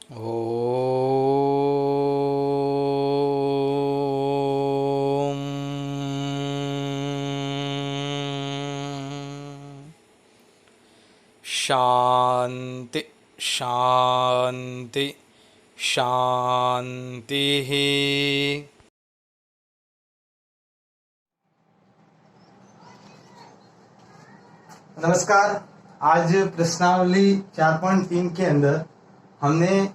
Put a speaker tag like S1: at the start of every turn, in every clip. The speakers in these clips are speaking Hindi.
S1: ओम शांति शांति शांति।
S2: नमस्कार। आज प्रश्नावली 4.3 के अंदर हमने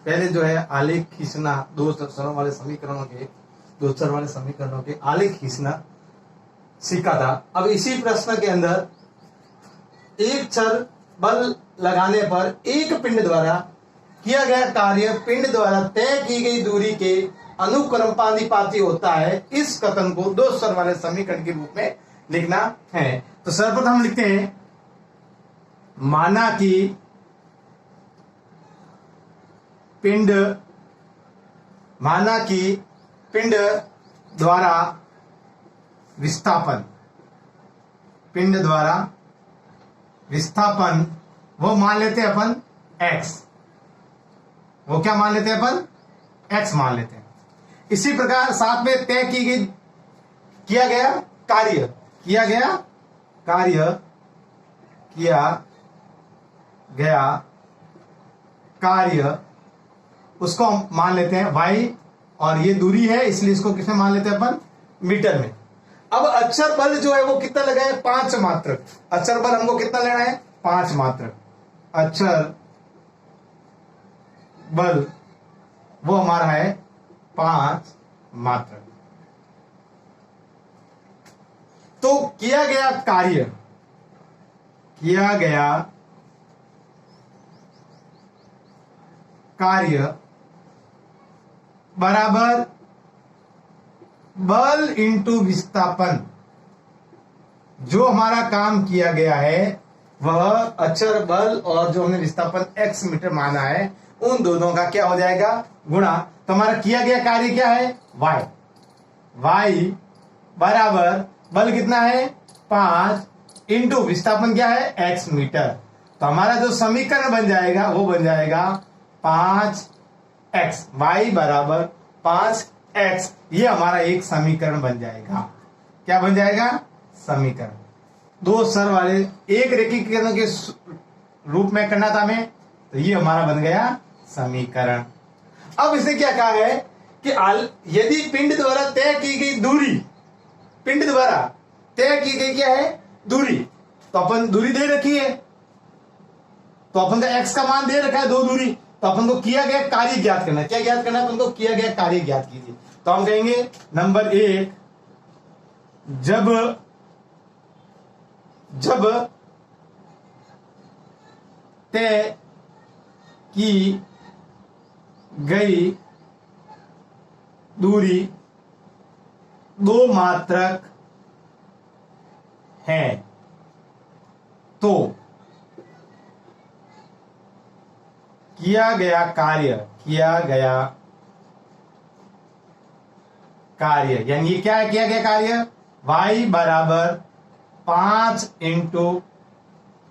S2: पहले जो है आलेख खींचना, दो चरों वाले समीकरणों के आलेख खींचना सीखा था। अब इसी प्रश्न के अंदर एक चर बल लगाने पर एक पिंड द्वारा किया गया कार्य पिंड द्वारा तय की गई दूरी के अनुक्रमानुपाती होता है। इस कथन को दो चर वाले समीकरण के रूप में लिखना है। तो सर्वप्रथम हम लिखते हैं, माना कि पिंड द्वारा विस्थापन वो मान लेते हैं अपन x। वो क्या मान लेते हैं अपन? x मान लेते हैं। इसी प्रकार साथ में तय किया गया कार्य उसको हम मान लेते हैं y, और ये दूरी है इसलिए इसको किसमें मान लेते हैं अपन? मीटर में। अब अक्षर बल जो है वो कितना लगा है? 5 मात्रक। अक्षर बल हमको कितना लेना है? 5 मात्रक। अक्षर बल वो हमारा है 5 मात्रक। तो किया गया कार्य बराबर बल इंटू विस्थापन। जो हमारा काम किया गया है वह अक्षर बल और जो हमने विस्थापन x मीटर माना है उन दोनों का क्या हो जाएगा? गुणा। तो हमारा किया गया कार्य क्या है? y बराबर बल कितना है? 5 इंटू विस्थापन क्या है? x metre. तो हमारा जो समीकरण बन जाएगा वो बन जाएगा 5x। y बराबर 5x। ये हमारा एक समीकरण बन जाएगा। क्या बन जाएगा? समीकरण। दो चर वाले एक रेखीकरण के रूप में करना था हमें, तो ये हमारा बन गया समीकरण। अब इसने क्या कहा है कि यदि पिंड द्वारा तय की गई क्या है? दूरी। तो अपन दूरी दे रखी है, तो अपन का x का मान दे रखा है 2 दूरी। तो अपन को किया गया कार्य ज्ञात करना है। क्या ज्ञात करना है? अपन को किया गया कार्य ज्ञात कीजिए। तो हम कहेंगे नंबर 1, जब तय की गई दूरी 2 मात्रक है तो किया गया कार्य यानी ये क्या है? किया गया कार्य y बराबर 5 इंटू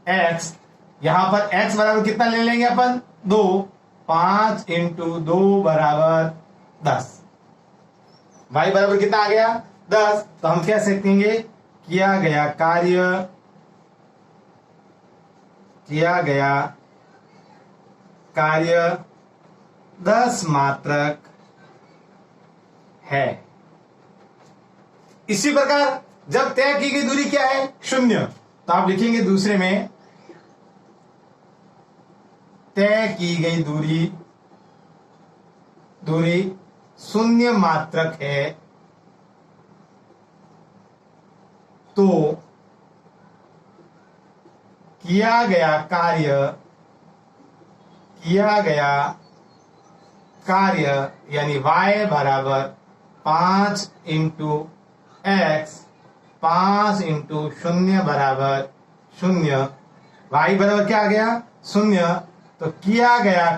S2: x। यहां पर x बराबर कितना ले लेंगे अपन? 2। 5 इंटू 2 बराबर 10। y बराबर कितना आ गया? 10। तो हम कह सकेंगे किया गया कार्य 10 मात्रक है। इसी प्रकार जब तय की गई दूरी क्या है? 0। तो आप लिखेंगे दूसरे में तय की गई दूरी 0 मात्रक है तो किया गया कार्य यानी y बराबर 5 इंटू x। 5 इंटू 0 बराबर 0। y बराबर क्या आ गया? 0। तो किया गया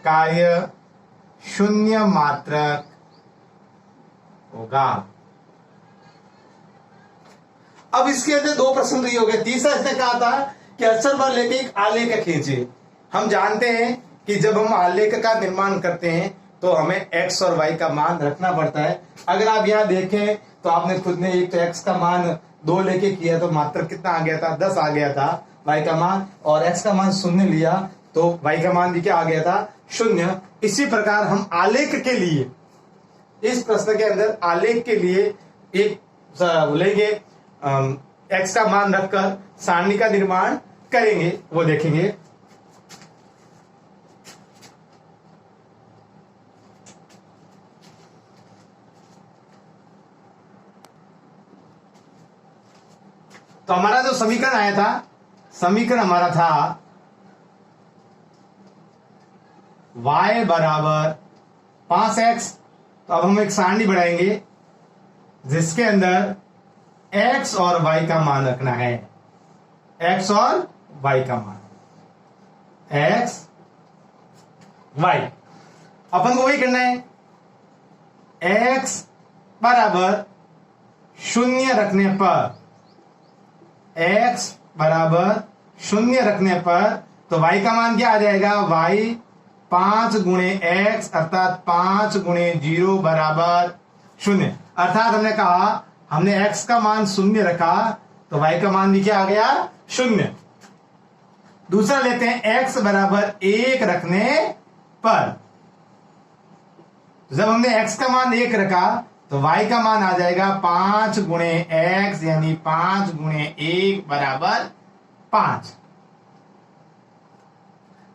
S2: कार्य 0 मात्रक होगा। अब इसके अंदर 2 प्रश्न हो गए। तीसरा इसने कहा था कि अचर बल लेके एक आलेख खींचिए। हम जानते हैं कि जब हम आलेख का निर्माण करते हैं तो हमें x और y का मान रखना पड़ता है। अगर आप यहाँ देखें तो आपने खुद ने एक तो x का मान 2 लेके किया तो मात्र कितना आ गया था, 10 आ गया था y का मान, और x का मान 0 लिया तो y का मान भी क्या आ गया था, 0। इसी प्रकार हम आलेख के लिए, इस प्रश्न के अंदर आलेख के लिए एक लेंगे x का मान रखकर सारणी का निर्माण करेंगे, वो देखेंगे। तो हमारा जो समीकरण आया था, समीकरण हमारा था y बराबर 5x। तो अब हम एक सारणी बढ़ाएंगे जिसके अंदर x और y का मान रखना है, x और y का मान, x y अपन को वही करना है। x बराबर 0 रखने पर, x बराबर 0 रखने पर तो y का मान क्या आ जाएगा, y 5 गुणे x अर्थात 5 गुणे 0 बराबर 0। अर्थात हमने कहा हमने x का मान 0 रखा तो y का मान भी क्या आ गया, 0। दूसरा लेते हैं x बराबर 1 रखने पर, जब हमने x का मान 1 रखा तो y का मान आ जाएगा 5 गुणे x यानी 5 गुणे 1 बराबर 5।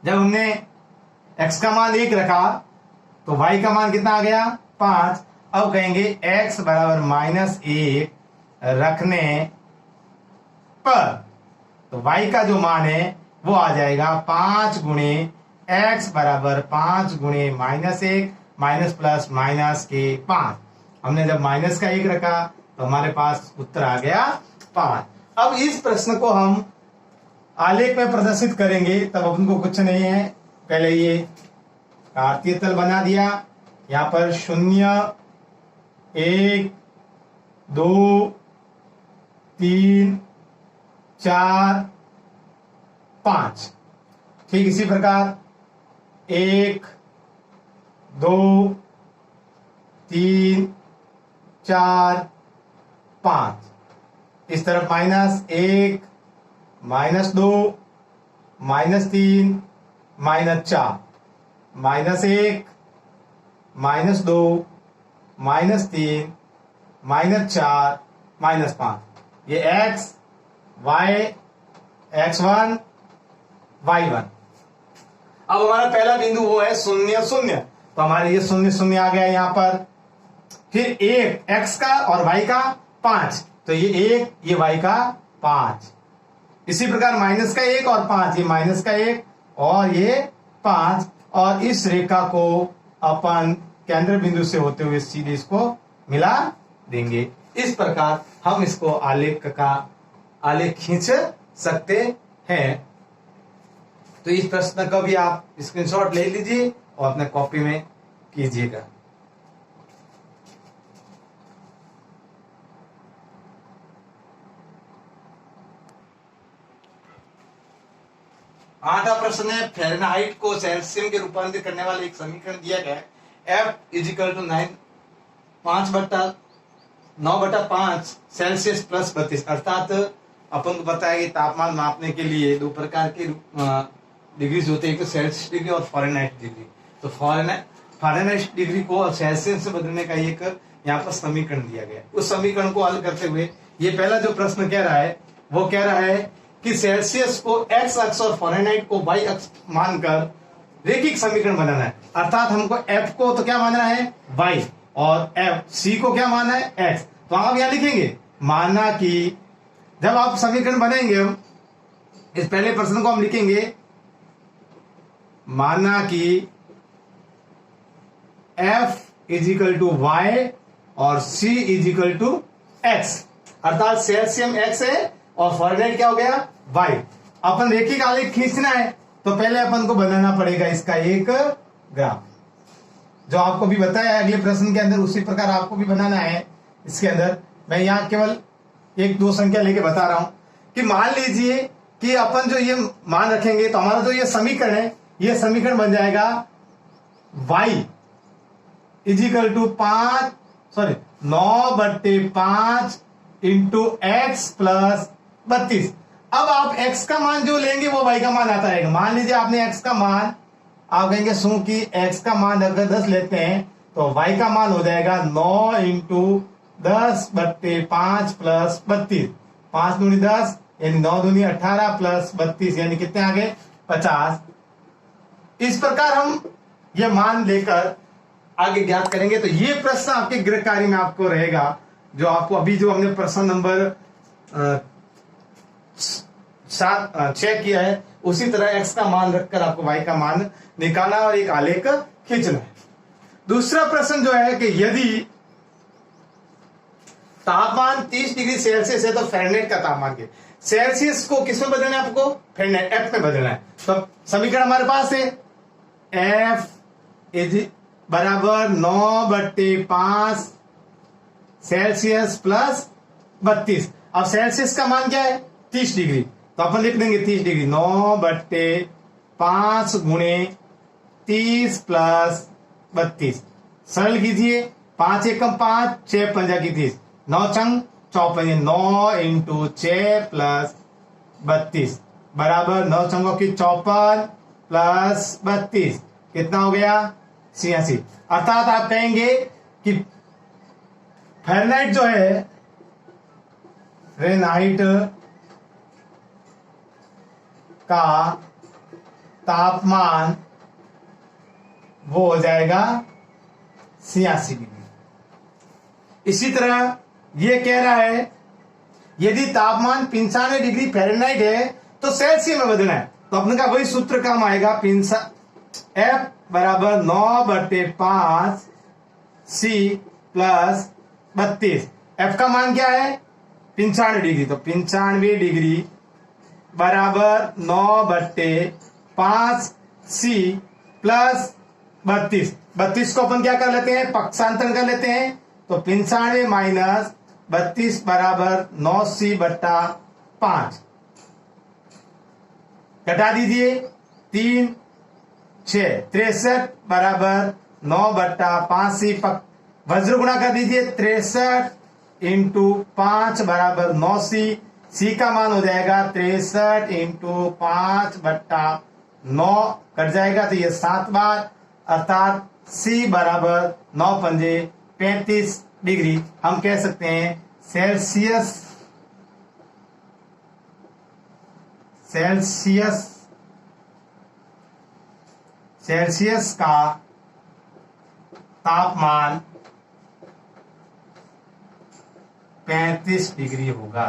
S2: जब हमने x का मान 1 रखा तो y का मान कितना आ गया, 5। अब कहेंगे x बराबर -1 रखने पर तो y का जो मान है वो आ जाएगा 5 गुणे x बराबर 5 गुणे -1 माइनस प्लस माइनस के 5। हमने जब माइनस का 1 रखा तो हमारे पास उत्तर आ गया 5। अब इस प्रश्न को हम आलेख में प्रदर्शित करेंगे, तब अपन को कुछ नहीं है, पहले ये कार्तीय तल बना दिया, यहां पर 0 1 2 3 4 5। ठीक इसी प्रकार 1 2 3 4 5, इस तरफ -1 -2 -3 -4 -1 -2 -3 -4 -5। ये x y x1 y1। अब हमारा पहला बिंदु वो है 0 0, तो हमारे ये 0 0 आ गया यहां पर। फिर 1 x का और y का 5, तो ये 1 ये y का 5। इसी प्रकार माइनस का 1 और 5, ये माइनस का 1 और ये 5, और इस रेखा को अपन केंद्र बिंदु से होते हुए सीधे इसको मिला देंगे। इस प्रकार हम इसको आलेख खींच सकते हैं। तो इस प्रश्न का भी आप स्क्रीनशॉट ले लीजिए और अपने कॉपी में कीजिएगा। आठवां प्रश्न है, फ़ारेनहाइट को सेल्सियस के रूपांतरित करने वाले एक समीकरण दिया गया है। F = 9/5 Celsius plus 32। अर्थात अपन को पता है कि तापमान मापने के लिए 2 प्रकार के डिग्रीज होते हैं, एक तो सेल्सियस डिग्री और फ़ारेनहाइट डिग्री। तो फ़ारेनहाइट डिग्री को सेल्सियस से बदलने का एक यहाँ पर समीकरण दिया गया। उस समीकरण को हल करते हुए ये पहला जो प्रश्न कह रहा है वो कह रहा है कि सेल्सियस को x अक्ष और फ़ारेनहाइट को y अक्ष मानकर रेखिक समीकरण बनाना है। अर्थात हमको f को तो क्या मानना है, y, और c को क्या मानना है, x। तो आप यहां लिखेंगे, माना कि जब आप समीकरण बनाएंगे, हम इस पहले प्रश्न को हम लिखेंगे, माना कि f = y और c = x। अर्थात सेल्सियम x है और फ़ारेनहाइट क्या हो गया, y। अपन रेखिक आलेख खींचना है तो पहले अपन को बनाना पड़ेगा इसका एक ग्राफ, जो आपको भी बताया अगले प्रश्न के अंदर, उसी प्रकार आपको भी बनाना है। इसके अंदर मैं यहाँ केवल 1-2 संख्या लेके बता रहा हूं कि मान लीजिए कि अपन जो ये मान रखेंगे तो हमारा जो ये समीकरण है, ये समीकरण बन जाएगा y equal to 9/5 into x plus 32। अब आप x का मान जो लेंगे वो y का मान आता रहेगा। मान लीजिए आपने x का मान, आप कहेंगे सो कि x का मान अगर 10 लेते हैं तो y का मान हो जाएगा 9 इंटू 10/5 प्लस 32। 5 दूनी 10 यानी 9 दूनी 18 प्लस 32 यानी कितने आ गए 50। इस प्रकार हम ये मान लेकर आगे ज्ञात करेंगे। तो ये प्रश्न आपके गृह कार्य में आपको रहेगा, जो आपको अभी जो हमने प्रश्न नंबर 6 किया है, उसी तरह x का मान रखकर आपको y का मान निकालना और एक आलेख खींचना है। दूसरा प्रश्न जो है कि यदि तापमान 30 डिग्री सेल्सियस है तो फ़ारेनहाइट का तापमान क्या? सेल्सियस को किस में बदलना है आपको? फ़ारेनहाइट एफ में बदलना है। तो समीकरण हमारे पास है एफ इज बराबर 9/5 सेल्सियस प्लस 32। अब सेल्सियस का मान क्या है? 30 डिग्री, तो अपन लिख देंगे 30 डिग्री 9/5 गुणे 30 प्लस 32। सरल कीजिए, 5 एकम 5, 6 पंजा की 30, 9 चंग 54, 9 इंटू 6 प्लस 32 बराबर 9 चंगों की 54 प्लस 32 कितना हो गया 86। अर्थात आप कहेंगे कि फ़ारेनहाइट जो है, फ़ारेनहाइट का तापमान वो हो जाएगा 86 डिग्री। इसी तरह ये कह रहा है यदि तापमान 95 डिग्री फ़ारेनहाइट है तो सेल्सियस में बदलना है। तो अपने का वही सूत्र काम आएगा, एफ बराबर 9/5 सी प्लस 32। एफ का मान क्या है 95 डिग्री, तो 95 डिग्री बराबर 9/5 सी प्लस 32। 32 को अपन क्या कर लेते हैं, पक्षांतर कर लेते हैं, तो 95 माइनस 32 बराबर 9c/5। घटा दीजिए 3 6 63 बराबर 9/5c। वज्र गुणा कर दीजिए 63 इंटू 5 बराबर 9c। सी का मान हो जाएगा 63 इंटू 5/9 कट जाएगा, तो ये 7 बार, अर्थात सी बराबर 9 पंजे 35 डिग्री। हम कह सकते हैं सेल्सियस का तापमान 35 डिग्री होगा।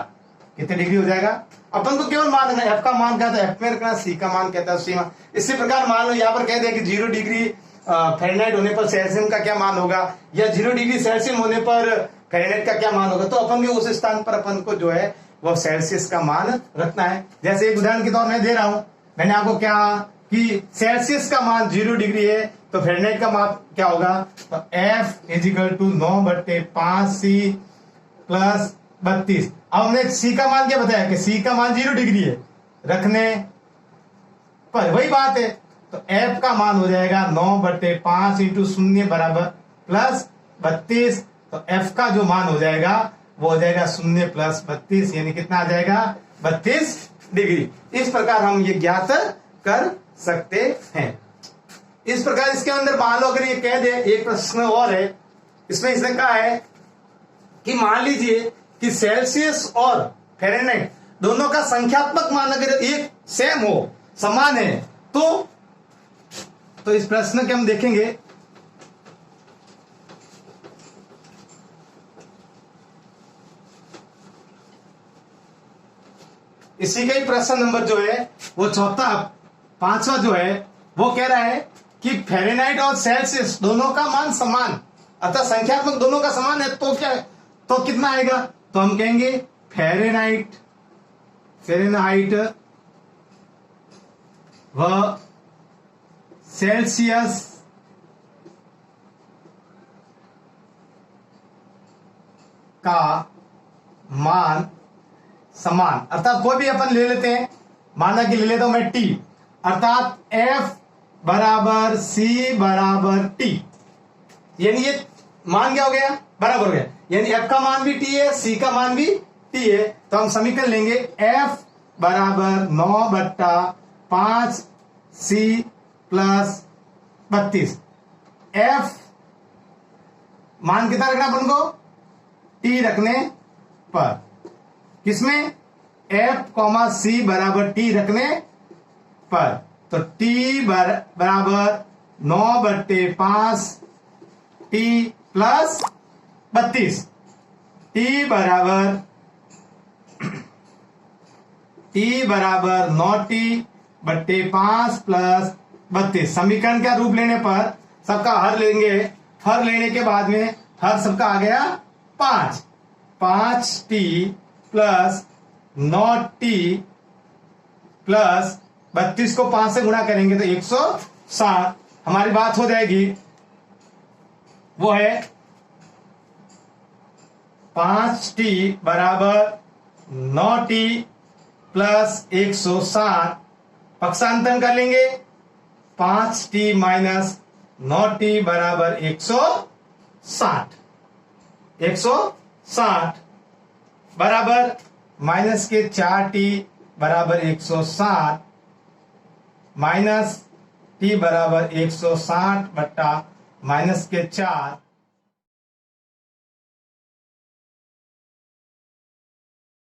S2: कितने डिग्री हो जाएगा? अपन को केवल मान रखना है, एफ का मान क्या था एफ में रखना, सी का मान क्या था सी मान। इसी प्रकार मान लो यहाँ पर कह दिया कि 0 डिग्री फ़ारेनहाइट होने पर सेल्सियस का क्या मान होगा, या 0 डिग्री सेल्सियस होने पर फ़ारेनहाइट का क्या मान होगा। तो अपन के उस स्थान पर अपन को जो है वो सेल्सियस का मान रखना है। जैसे एक उदाहरण के तौर में दे रहा हूं, मैंने आपको क्या कि सेल्सियस का मान 0 डिग्री है तो फ़ारेनहाइट का मान क्या होगा, तो F equal to 9/5 C plus 32। अब हमने सी का मान क्या बताया कि सी का मान 0 डिग्री है, रखने पर वही बात है, तो एफ का मान हो जाएगा 9/5 इंटू 0 बराबर प्लस 32। तो एफ का जो मान हो जाएगा वो हो जाएगा 0 प्लस 32 यानी कितना आ जाएगा 32 डिग्री। इस प्रकार हम ये ज्ञात कर सकते हैं। इस प्रकार इसके अंदर मान लो अगर ये कह दे, एक प्रश्न और है इसमें, इसने कहा है कि मान लीजिए कि सेल्सियस और फ़ारेनहाइट दोनों का संख्यात्मक मान अगर एक सेम हो, समान है, तो इस प्रश्न के हम देखेंगे इसी का ही प्रश्न नंबर जो है वो चौथा 5वां जो है वो कह रहा है कि फ़ारेनहाइट और सेल्सियस दोनों का मान समान, अतः संख्यात्मक दोनों का समान है, तो क्या है, तो कितना आएगा, तो हम कहेंगे फ़ारेनहाइट व सेल्सियस का मान समान। अर्थात कोई भी अपन ले लेते हैं, माना कि ले लेता हूं मैं टी, अर्थात एफ बराबर सी बराबर टी, यानी ये मान क्या हो गया, बराबर हो गया, यानी एफ का मान भी टी है, सी का मान भी टी है। तो हम समीकरण लेंगे एफ बराबर 9/5 सी प्लस 32। एफ मान कितना रखना अपन को, टी रखने पर, किसमें, एफ कॉमा सी बराबर टी रखने पर। तो टी बराबर 9/5 टी प्लस 32, टी बराबर 9t/5 प्लस 32। समीकरण का रूप लेने पर सबका हर लेंगे, हर लेने के बाद में हर सबका आ गया 5t प्लस 9t प्लस 32 को 5 से गुणा करेंगे तो 160 हमारी बात हो जाएगी। वो है 5t बराबर 9t प्लस 160, पक्षांतरण कर लेंगे, 5t माइनस 9t बराबर 160 बराबर माइनस के 4t बराबर 160 माइनस t बराबर 160 बट्टा माइनस के 4